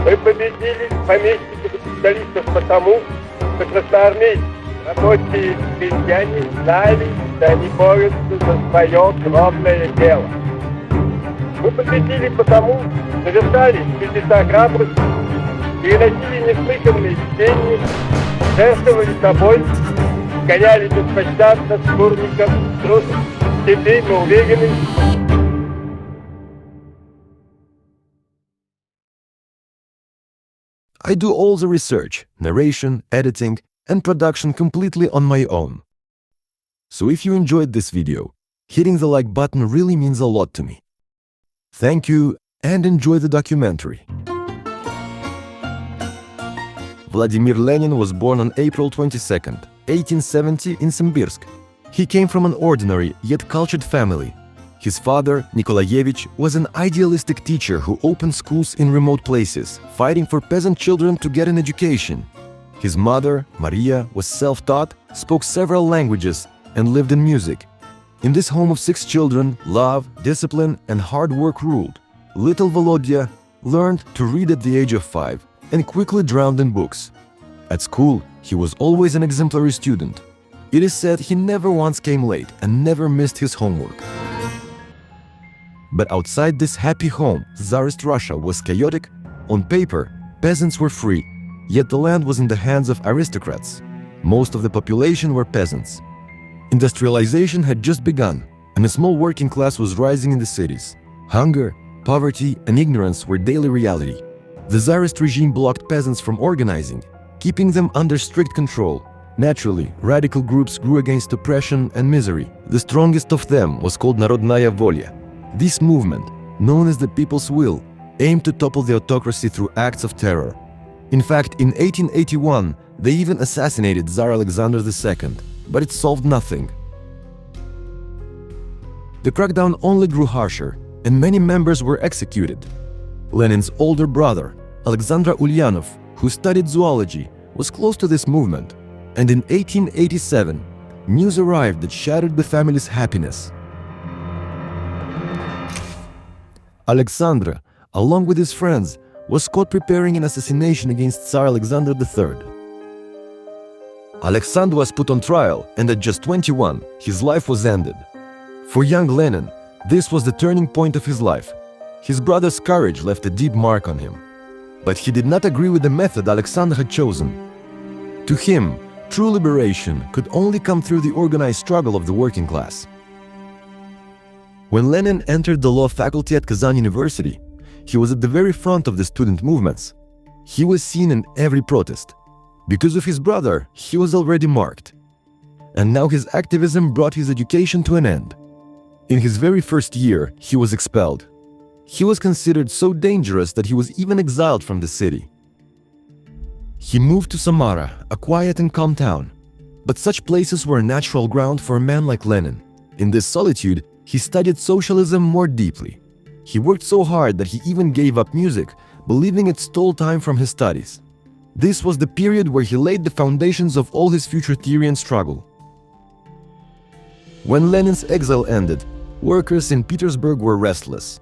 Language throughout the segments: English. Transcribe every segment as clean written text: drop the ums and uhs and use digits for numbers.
Мы победили помещиков и капиталистов потому, что красноармейцы, рабочие и крестьяне знали, что они борются за свое кровное дело. Мы победили потому, что вершали чудеса храбрости, переносили неслыханные чтения, жертвовали собой, гоняли беспощадно с курников труд. Теперь мы уверены, I do all the research, narration, editing, and production completely on my own. So if you enjoyed this video, hitting the like button really means a lot to me. Thank you and enjoy the documentary. Vladimir Lenin was born on April 22nd, 1870 in Simbirsk. He came from an ordinary yet cultured family. His father, Nikolaevich, was an idealistic teacher who opened schools in remote places, fighting for peasant children to get an education. His mother, Maria, was self-taught, spoke several languages, and lived in music. In this home of 6 children, love, discipline, and hard work ruled. Little Volodya learned to read at the age of 5 and quickly drowned in books. At school, he was always an exemplary student. It is said he never once came late and never missed his homework. But outside this happy home, Tsarist Russia was chaotic. On paper, peasants were free, yet the land was in the hands of aristocrats. Most of the population were peasants. Industrialization had just begun, and a small working class was rising in the cities. Hunger, poverty, and ignorance were daily reality. The Tsarist regime blocked peasants from organizing, keeping them under strict control. Naturally, radical groups grew against oppression and misery. The strongest of them was called Narodnaya Volya. This movement, known as the People's Will, aimed to topple the autocracy through acts of terror. In fact, in 1881, they even assassinated Tsar Alexander II, but it solved nothing. The crackdown only grew harsher, and many members were executed. Lenin's older brother, Alexander Ulyanov, who studied zoology, was close to this movement, and in 1887, news arrived that shattered the family's happiness. Alexander, along with his friends, was caught preparing an assassination against Tsar Alexander III. Alexander was put on trial, and at just 21, his life was ended. For young Lenin, this was the turning point of his life. His brother's courage left a deep mark on him. But he did not agree with the method Alexander had chosen. To him, true liberation could only come through the organized struggle of the working class. When Lenin entered the law faculty at Kazan University, he was at the very front of the student movements. He was seen in every protest. Because of his brother, he was already marked. And now his activism brought his education to an end. In his very first year, he was expelled. He was considered so dangerous that he was even exiled from the city. He moved to Samara, a quiet and calm town. But such places were a natural ground for a man like Lenin. In this solitude, he studied socialism more deeply. He worked so hard that he even gave up music, believing it stole time from his studies. This was the period where he laid the foundations of all his future theory and struggle. When Lenin's exile ended, workers in Petersburg were restless.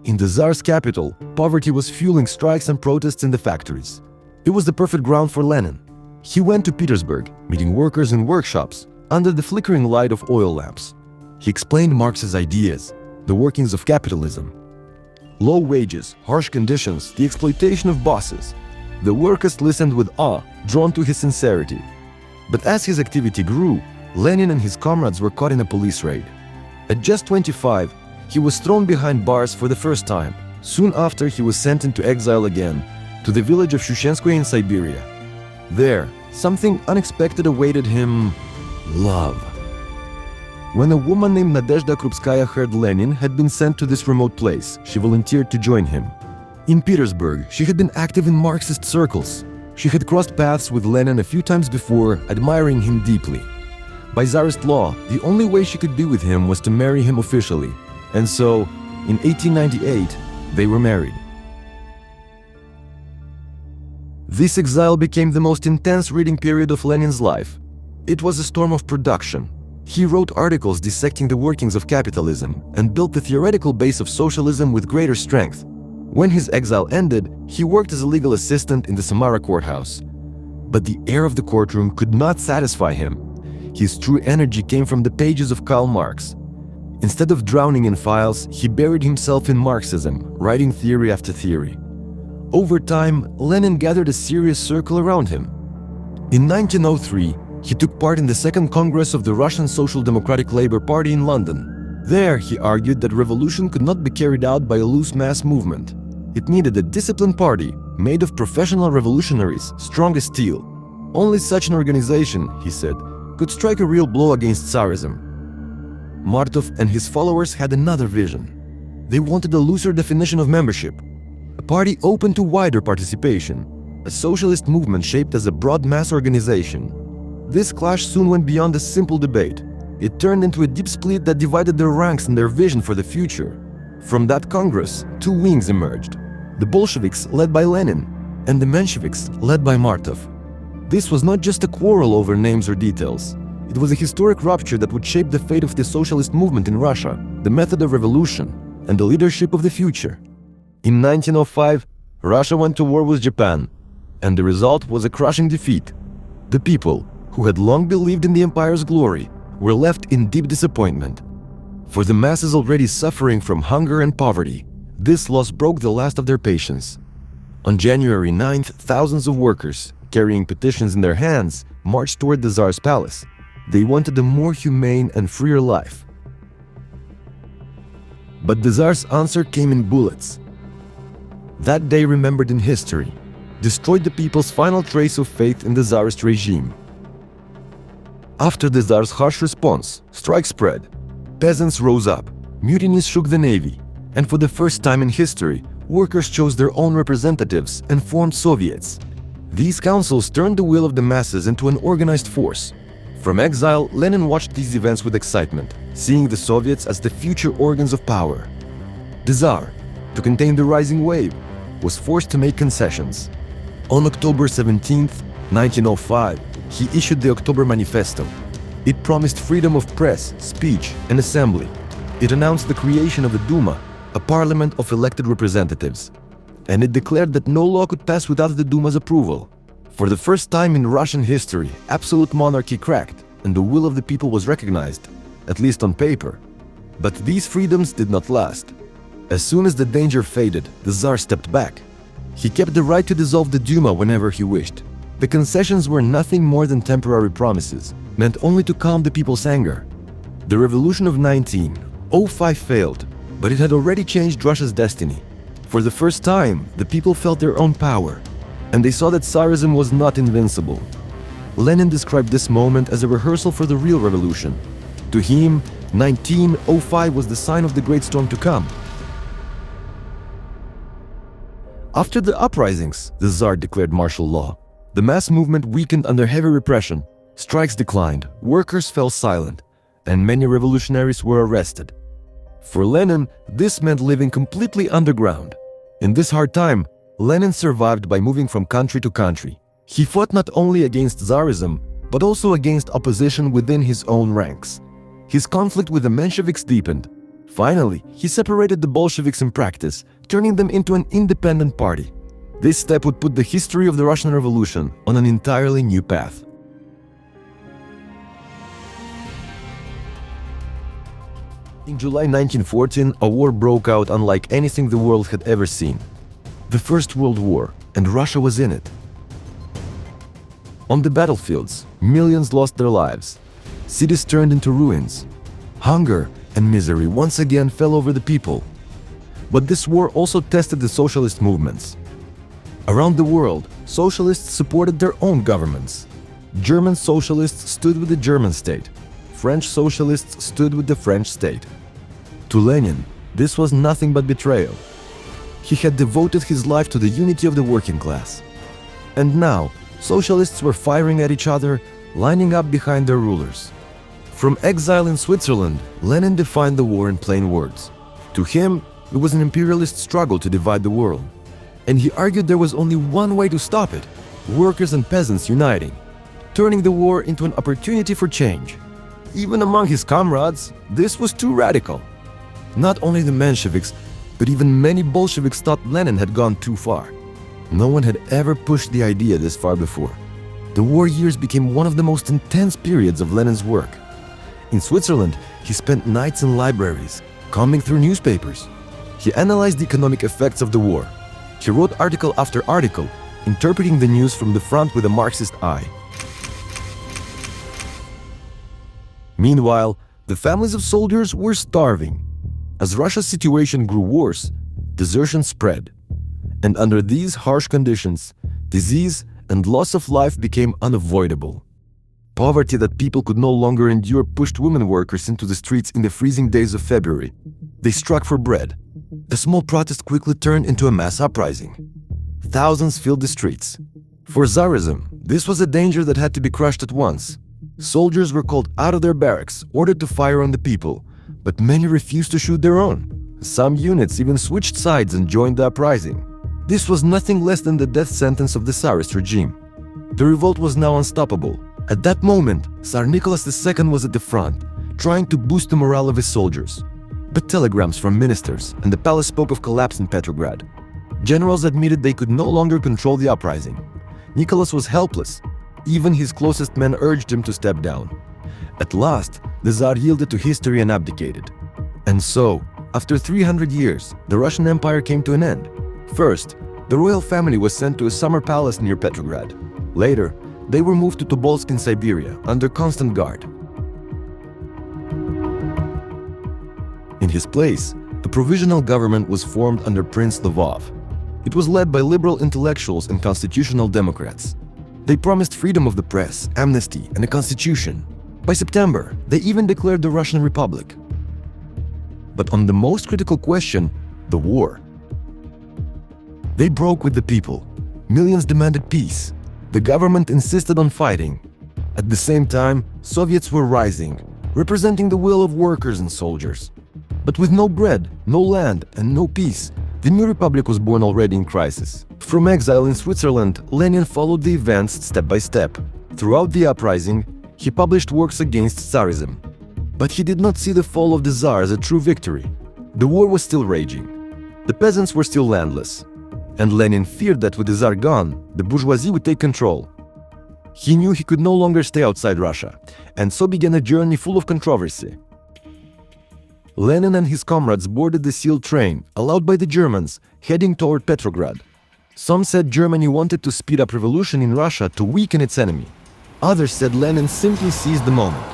In the Tsar's capital, poverty was fueling strikes and protests in the factories. It was the perfect ground for Lenin. He went to Petersburg, meeting workers in workshops under the flickering light of oil lamps. He explained Marx's ideas, the workings of capitalism. Low wages, harsh conditions, the exploitation of bosses. The workers listened with awe, drawn to his sincerity. But as his activity grew, Lenin and his comrades were caught in a police raid. At just 25, he was thrown behind bars for the first time. Soon after, he was sent into exile again, to the village of Shushenskoye in Siberia. There, something unexpected awaited him: love. When a woman named Nadezhda Krupskaya heard Lenin had been sent to this remote place, she volunteered to join him. In Petersburg, she had been active in Marxist circles. She had crossed paths with Lenin a few times before, admiring him deeply. By Tsarist law, the only way she could be with him was to marry him officially. And so, in 1898, they were married. This exile became the most intense reading period of Lenin's life. It was a storm of production. He wrote articles dissecting the workings of capitalism and built the theoretical base of socialism with greater strength. When his exile ended, he worked as a legal assistant in the Samara courthouse. But the air of the courtroom could not satisfy him. His true energy came from the pages of Karl Marx. Instead of drowning in files, he buried himself in Marxism, writing theory after theory. Over time, Lenin gathered a serious circle around him. In 1903, he took part in the Second Congress of the Russian Social Democratic Labour Party in London. There, he argued that revolution could not be carried out by a loose mass movement. It needed a disciplined party, made of professional revolutionaries, strong as steel. Only such an organization, he said, could strike a real blow against Tsarism. Martov and his followers had another vision. They wanted a looser definition of membership, a party open to wider participation, a socialist movement shaped as a broad mass organization. This clash soon went beyond a simple debate. It turned into a deep split that divided their ranks and their vision for the future. From that Congress, two wings emerged: the Bolsheviks, led by Lenin, and the Mensheviks, led by Martov. This was not just a quarrel over names or details. It was a historic rupture that would shape the fate of the socialist movement in Russia, the method of revolution, and the leadership of the future. In 1905, Russia went to war with Japan, and the result was a crushing defeat. The people, who had long believed in the empire's glory, were left in deep disappointment. For the masses already suffering from hunger and poverty, this loss broke the last of their patience. On January 9th, thousands of workers, carrying petitions in their hands, marched toward the Tsar's palace. They wanted a more humane and freer life. But the Tsar's answer came in bullets. That day, remembered in history, destroyed the people's final trace of faith in the Tsarist regime. After the Tsar's harsh response, strikes spread. Peasants rose up, mutinies shook the navy, and for the first time in history, workers chose their own representatives and formed Soviets. These councils turned the will of the masses into an organized force. From exile, Lenin watched these events with excitement, seeing the Soviets as the future organs of power. The Tsar, to contain the rising wave, was forced to make concessions. On October 17, 1905, he issued the October Manifesto. It promised freedom of press, speech, and assembly. It announced the creation of a Duma, a parliament of elected representatives. And it declared that no law could pass without the Duma's approval. For the first time in Russian history, absolute monarchy cracked, and the will of the people was recognized, at least on paper. But these freedoms did not last. As soon as the danger faded, the Tsar stepped back. He kept the right to dissolve the Duma whenever he wished. The concessions were nothing more than temporary promises, meant only to calm the people's anger. The revolution of 1905 failed, but it had already changed Russia's destiny. For the first time, the people felt their own power, and they saw that Tsarism was not invincible. Lenin described this moment as a rehearsal for the real revolution. To him, 1905 was the sign of the great storm to come. After the uprisings, the Tsar declared martial law. The mass movement weakened under heavy repression. Strikes declined, workers fell silent, and many revolutionaries were arrested. For Lenin, this meant living completely underground. In this hard time, Lenin survived by moving from country to country. He fought not only against Tsarism, but also against opposition within his own ranks. His conflict with the Mensheviks deepened. Finally, he separated the Bolsheviks in practice, turning them into an independent party. This step would put the history of the Russian Revolution on an entirely new path. In July 1914, a war broke out unlike anything the world had ever seen. The First World War, and Russia was in it. On the battlefields, millions lost their lives. Cities turned into ruins. Hunger and misery once again fell over the people. But this war also tested the socialist movements. Around the world, socialists supported their own governments. German socialists stood with the German state. French socialists stood with the French state. To Lenin, this was nothing but betrayal. He had devoted his life to the unity of the working class. And now, socialists were firing at each other, lining up behind their rulers. From exile in Switzerland, Lenin defined the war in plain words. To him, it was an imperialist struggle to divide the world. And he argued there was only one way to stop it: workers and peasants uniting, turning the war into an opportunity for change. Even among his comrades, this was too radical. Not only the Mensheviks, But even many Bolsheviks thought Lenin had gone too far. No one had ever pushed the idea this far before. The war years became one of the most intense periods of Lenin's work. In Switzerland, he spent nights in libraries, combing through newspapers. He analyzed the economic effects of the war. He wrote article after article, interpreting the news from the front with a Marxist eye. Meanwhile, the families of soldiers were starving. As Russia's situation grew worse, desertion spread. And under these harsh conditions, disease and loss of life became unavoidable. Poverty that people could no longer endure pushed women workers into the streets in the freezing days of February. They struck for bread. A small protest quickly turned into a mass uprising. Thousands filled the streets. For Tsarism, this was a danger that had to be crushed at once. Soldiers were called out of their barracks, ordered to fire on the people, but many refused to shoot their own. Some units even switched sides and joined the uprising. This was nothing less than the death sentence of the Tsarist regime. The revolt was now unstoppable. At that moment, Tsar Nicholas II was at the front, trying to boost the morale of his soldiers. But telegrams from ministers and the palace spoke of collapse in Petrograd. Generals admitted they could no longer control the uprising. Nicholas was helpless. Even his closest men urged him to step down. At last, the Tsar yielded to history and abdicated. And so, after 300 years, the Russian Empire came to an end. First, the royal family was sent to a summer palace near Petrograd. Later, they were moved to Tobolsk in Siberia under constant guard. In his place, a provisional government was formed under Prince Lvov. It was led by liberal intellectuals and constitutional Democrats. They promised freedom of the press, amnesty, and a constitution. By September, they even declared the Russian Republic. But on the most critical question, the war, they broke with the people. Millions demanded peace. The government insisted on fighting. At the same time, Soviets were rising, representing the will of workers and soldiers. But with no bread, no land, and no peace, the new republic was born already in crisis. From exile in Switzerland, Lenin followed the events step by step. Throughout the uprising, he published works against Tsarism. But he did not see the fall of the Tsar as a true victory. The war was still raging. The peasants were still landless. And Lenin feared that with the Tsar gone, the bourgeoisie would take control. He knew he could no longer stay outside Russia, and so began a journey full of controversy. Lenin and his comrades boarded the sealed train, allowed by the Germans, heading toward Petrograd. Some said Germany wanted to speed up revolution in Russia to weaken its enemy. Others said Lenin simply seized the moment.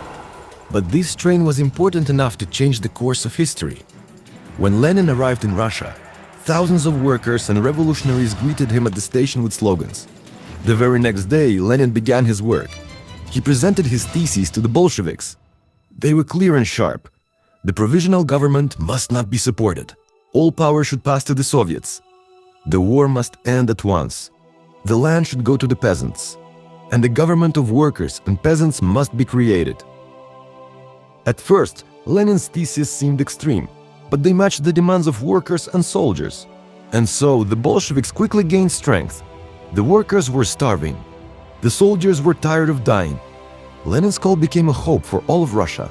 But this train was important enough to change the course of history. When Lenin arrived in Russia, thousands of workers and revolutionaries greeted him at the station with slogans. The very next day, Lenin began his work. He presented his theses to the Bolsheviks. They were clear and sharp. The provisional government must not be supported. All power should pass to the Soviets. The war must end at once. The land should go to the peasants. And the government of workers and peasants must be created. At first, Lenin's theses seemed extreme, but they matched the demands of workers and soldiers. And so the Bolsheviks quickly gained strength. The workers were starving. The soldiers were tired of dying. Lenin's call became a hope for all of Russia.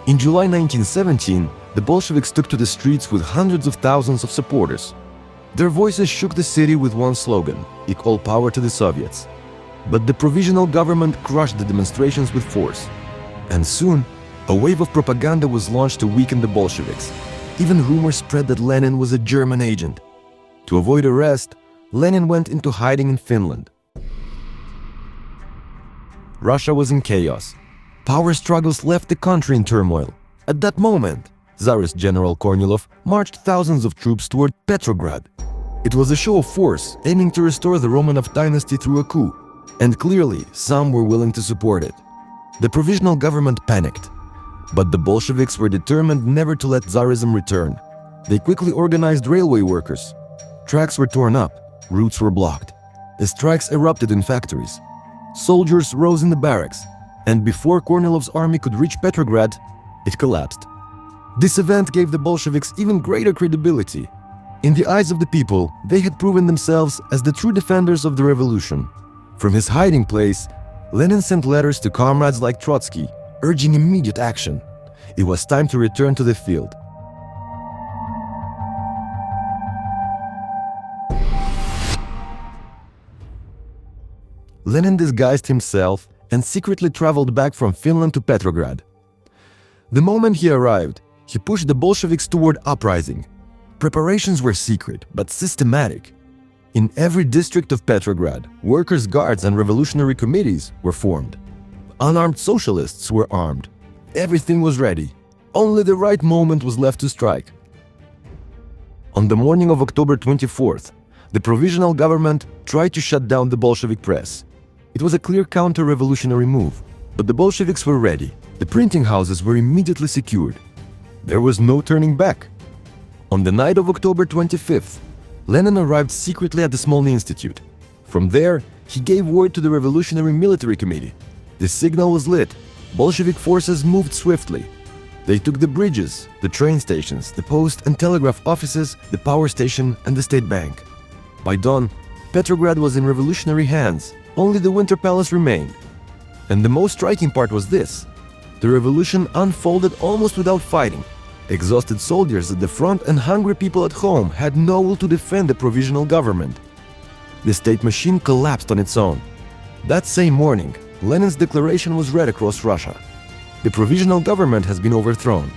In July 1917, the Bolsheviks took to the streets with hundreds of thousands of supporters. Their voices shook the city with one slogan: equal power to the Soviets. But the provisional government crushed the demonstrations with force. And soon, a wave of propaganda was launched to weaken the Bolsheviks. Even rumors spread that Lenin was a German agent. To avoid arrest, Lenin went into hiding in Finland. Russia was in chaos. Power struggles left the country in turmoil. At that moment, Tsarist General Kornilov marched thousands of troops toward Petrograd. It was a show of force, aiming to restore the Romanov dynasty through a coup. And clearly, some were willing to support it. The provisional government panicked. But the Bolsheviks were determined never to let Tsarism return. They quickly organized railway workers. Tracks were torn up, routes were blocked. The strikes erupted in factories. Soldiers rose in the barracks, and before Kornilov's army could reach Petrograd, it collapsed. This event gave the Bolsheviks even greater credibility. In the eyes of the people, they had proven themselves as the true defenders of the revolution. From his hiding place, Lenin sent letters to comrades like Trotsky, urging immediate action. It was time to return to the field. Lenin disguised himself and secretly traveled back from Finland to Petrograd. The moment he arrived, he pushed the Bolsheviks toward uprising. Preparations were secret, but systematic. In every district of Petrograd, workers' guards and revolutionary committees were formed. Unarmed socialists were armed. Everything was ready. Only the right moment was left to strike. On the morning of October 24th, the provisional government tried to shut down the Bolshevik press. It was a clear counter-revolutionary move, but the Bolsheviks were ready. The printing houses were immediately secured. There was no turning back. On the night of October 25th, Lenin arrived secretly at the Smolny Institute. From there, he gave word to the Revolutionary Military Committee. The signal was lit. Bolshevik forces moved swiftly. They took the bridges, the train stations, the post and telegraph offices, the power station, and the state bank. By dawn, Petrograd was in revolutionary hands. Only the Winter Palace remained. And the most striking part was this: the revolution unfolded almost without fighting. Exhausted soldiers at the front and hungry people at home had no will to defend the provisional government. The state machine collapsed on its own. That same morning, Lenin's declaration was read across Russia. The provisional government has been overthrown.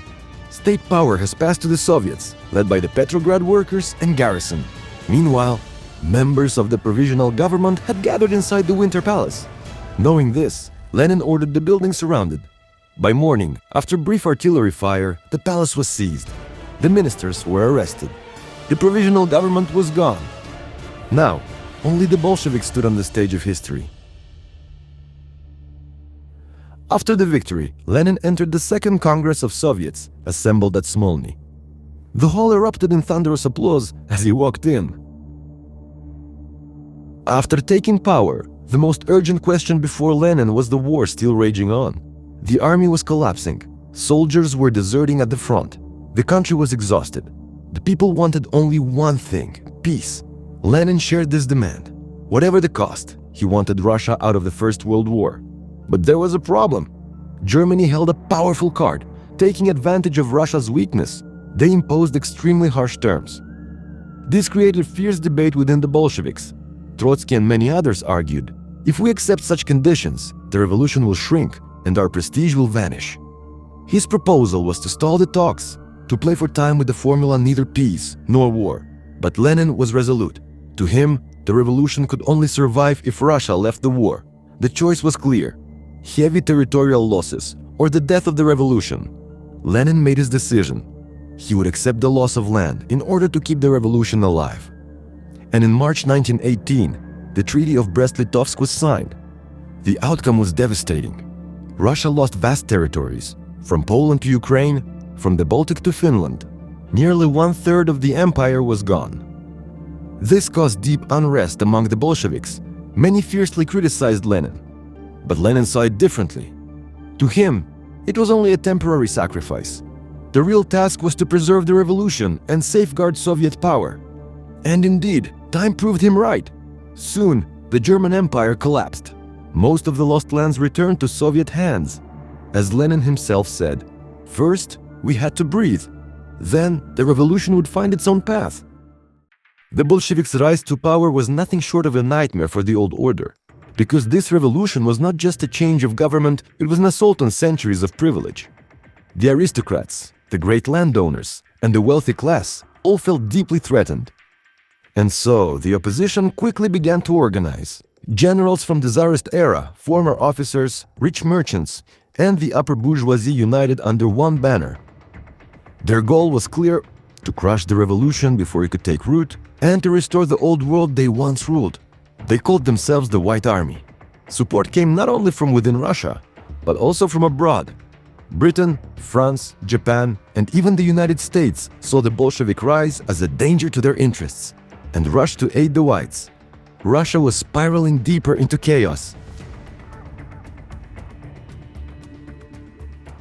State power has passed to the Soviets, led by the Petrograd workers and garrison. Meanwhile, members of the provisional government had gathered inside the Winter Palace. Knowing this, Lenin ordered the building surrounded. By morning, after brief artillery fire, the palace was seized. The ministers were arrested. The provisional government was gone. Now, only the Bolsheviks stood on the stage of history. After the victory, Lenin entered the Second Congress of Soviets, assembled at Smolny. The hall erupted in thunderous applause as he walked in. After taking power, the most urgent question before Lenin was the war still raging on. The army was collapsing. Soldiers were deserting at the front. The country was exhausted. The people wanted only one thing: peace. Lenin shared this demand. Whatever the cost, he wanted Russia out of the First World War. But there was a problem. Germany held a powerful card. Taking advantage of Russia's weakness, they imposed extremely harsh terms. This created fierce debate within the Bolsheviks. Trotsky and many others argued, if we accept such conditions, the revolution will shrink and our prestige will vanish. His proposal was to stall the talks, to play for time with the formula neither peace nor war. But Lenin was resolute. To him, the revolution could only survive if Russia left the war. The choice was clear: heavy territorial losses or the death of the revolution. Lenin made his decision. He would accept the loss of land in order to keep the revolution alive. And in March 1918, the Treaty of Brest-Litovsk was signed. The outcome was devastating. Russia lost vast territories, from Poland to Ukraine, from the Baltic to Finland. Nearly 1/3 of the empire was gone. This caused deep unrest among the Bolsheviks. Many fiercely criticized Lenin. But Lenin saw it differently. To him, it was only a temporary sacrifice. The real task was to preserve the revolution and safeguard Soviet power. And indeed, time proved him right. Soon, the German Empire collapsed. Most of the lost lands returned to Soviet hands. As Lenin himself said, first, we had to breathe. Then, the revolution would find its own path. The Bolsheviks' rise to power was nothing short of a nightmare for the old order. Because this revolution was not just a change of government, it was an assault on centuries of privilege. The aristocrats, the great landowners, and the wealthy class all felt deeply threatened. And so, the opposition quickly began to organize. Generals from the Tsarist era, former officers, rich merchants, and the upper bourgeoisie united under one banner. Their goal was clear: to crush the revolution before it could take root, and to restore the old world they once ruled. They called themselves the White Army. Support came not only from within Russia, but also from abroad. Britain, France, Japan, and even the United States saw the Bolshevik rise as a danger to their interests and rushed to aid the Whites. Russia was spiraling deeper into chaos.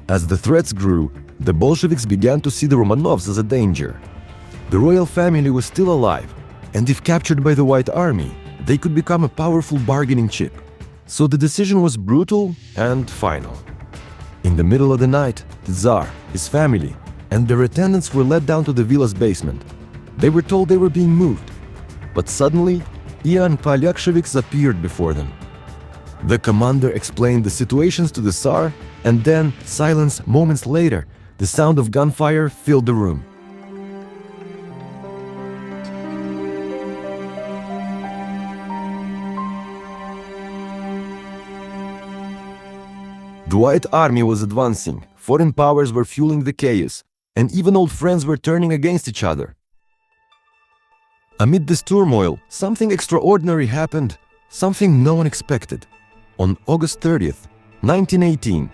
As the threats grew, the Bolsheviks began to see the Romanovs as a danger. The royal family was still alive, and if captured by the White Army, they could become a powerful bargaining chip. So the decision was brutal and final. In the middle of the night, the Tsar, his family, and their attendants were led down to the villa's basement. They were told they were being moved. But suddenly, Ian Polyaksheviks appeared before them. The commander explained the situations to the Tsar, and then, silence moments later, the sound of gunfire filled the room. The White Army was advancing, foreign powers were fueling the chaos, and even old friends were turning against each other. Amid this turmoil, something extraordinary happened, something no one expected. On August 30th, 1918,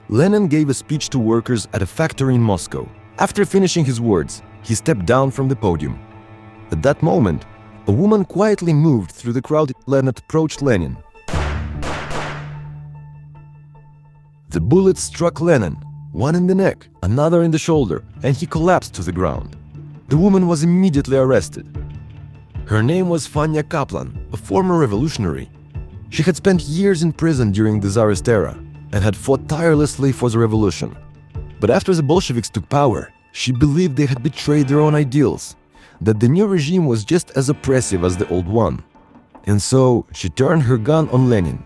Lenin gave a speech to workers at a factory in Moscow. After finishing his words, he stepped down from the podium. At that moment, a woman quietly moved through the crowd and approached Lenin. The bullet struck Lenin, one in the neck, another in the shoulder, and he collapsed to the ground. The woman was immediately arrested. Her name was Fanya Kaplan, a former revolutionary. She had spent years in prison during the Tsarist era and had fought tirelessly for the revolution. But after the Bolsheviks took power, she believed they had betrayed their own ideals, that the new regime was just as oppressive as the old one. And so she turned her gun on Lenin.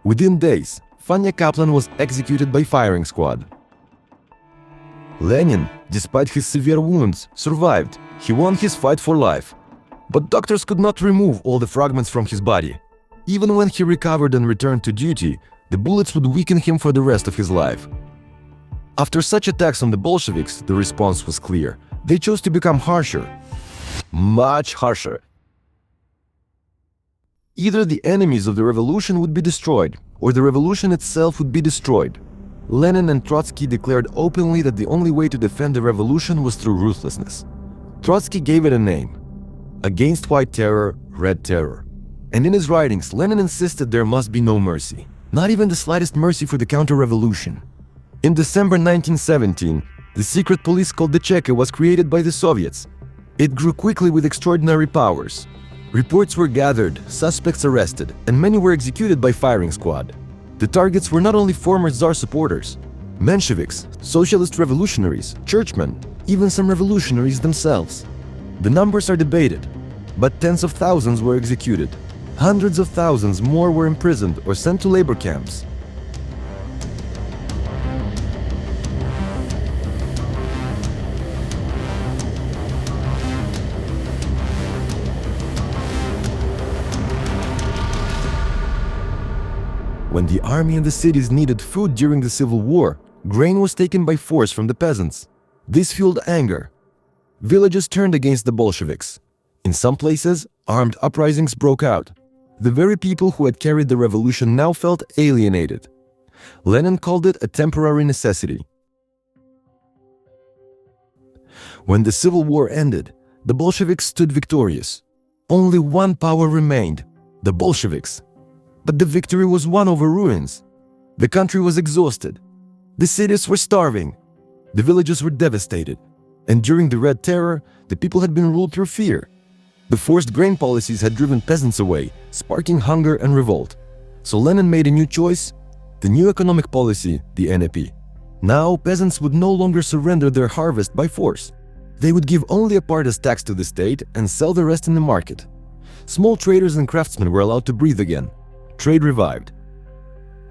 Within days, Fanya Kaplan was executed by firing squad. Lenin, despite his severe wounds, survived. He won his fight for life. But doctors could not remove all the fragments from his body. Even when he recovered and returned to duty, the bullets would weaken him for the rest of his life. After such attacks on the Bolsheviks, the response was clear. They chose to become harsher. Much harsher. Either the enemies of the revolution would be destroyed, or the revolution itself would be destroyed. Lenin and Trotsky declared openly that the only way to defend the revolution was through ruthlessness. Trotsky gave it a name: Against White Terror, Red Terror. And in his writings, Lenin insisted there must be no mercy, not even the slightest mercy for the counter-revolution. In December 1917, the secret police called the Cheka was created by the Soviets. It grew quickly with extraordinary powers. Reports were gathered, suspects arrested, and many were executed by firing squad. The targets were not only former Tsar supporters, Mensheviks, socialist revolutionaries, churchmen, even some revolutionaries themselves. The numbers are debated, but tens of thousands were executed. Hundreds of thousands more were imprisoned or sent to labor camps. When the army and the cities needed food during the Civil War, grain was taken by force from the peasants. This fueled anger. Villages turned against the Bolsheviks. In some places, armed uprisings broke out. The very people who had carried the revolution now felt alienated. Lenin called it a temporary necessity. When the Civil War ended, the Bolsheviks stood victorious. Only one power remained: the Bolsheviks. But the victory was won over ruins. The country was exhausted. The cities were starving. The villages were devastated. And during the Red Terror, the people had been ruled through fear. The forced grain policies had driven peasants away, sparking hunger and revolt. So Lenin made a new choice: the new economic policy, the NEP. Now peasants would no longer surrender their harvest by force. They would give only a part as tax to the state and sell the rest in the market. Small traders and craftsmen were allowed to breathe again. Trade revived.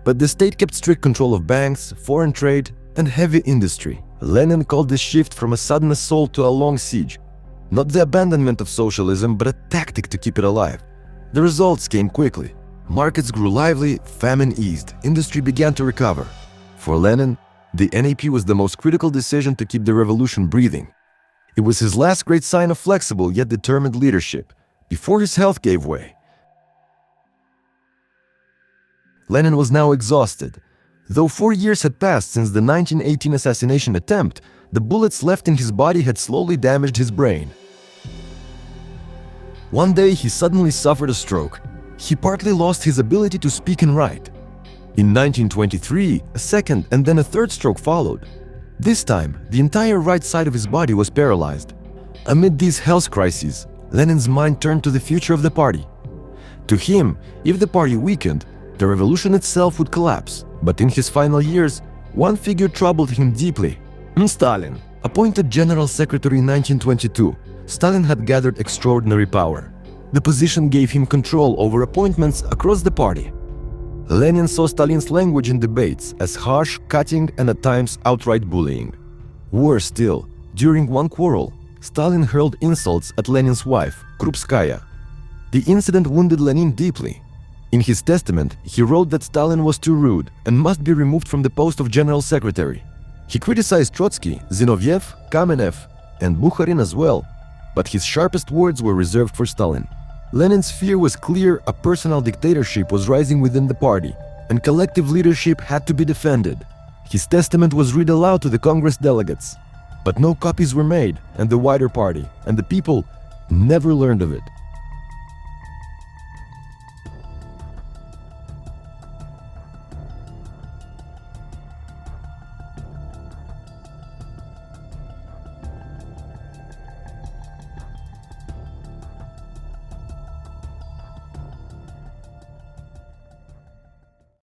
But the state kept strict control of banks, foreign trade, and heavy industry. Lenin called this shift from a sudden assault to a long siege. Not the abandonment of socialism, but a tactic to keep it alive. The results came quickly. Markets grew lively, famine eased, industry began to recover. For Lenin, the NEP was the most critical decision to keep the revolution breathing. It was his last great sign of flexible yet determined leadership, before his health gave way. Lenin was now exhausted. Though 4 years had passed since the 1918 assassination attempt, the bullets left in his body had slowly damaged his brain. One day he suddenly suffered a stroke. He partly lost his ability to speak and write. In 1923, a second and then a third stroke followed. This time, the entire right side of his body was paralyzed. Amid these health crises, Lenin's mind turned to the future of the party. To him, if the party weakened, the revolution itself would collapse. But in his final years, one figure troubled him deeply: Stalin. Appointed General Secretary in 1922, Stalin had gathered extraordinary power. The position gave him control over appointments across the party. Lenin saw Stalin's language in debates as harsh, cutting, and at times outright bullying. Worse still, during one quarrel, Stalin hurled insults at Lenin's wife, Krupskaya. The incident wounded Lenin deeply. In his testament, he wrote that Stalin was too rude and must be removed from the post of general secretary. He criticized Trotsky, Zinoviev, Kamenev, and Bukharin as well, but his sharpest words were reserved for Stalin. Lenin's fear was clear: a personal dictatorship was rising within the party, and collective leadership had to be defended. His testament was read aloud to the Congress delegates, but no copies were made, and the wider party and the people never learned of it.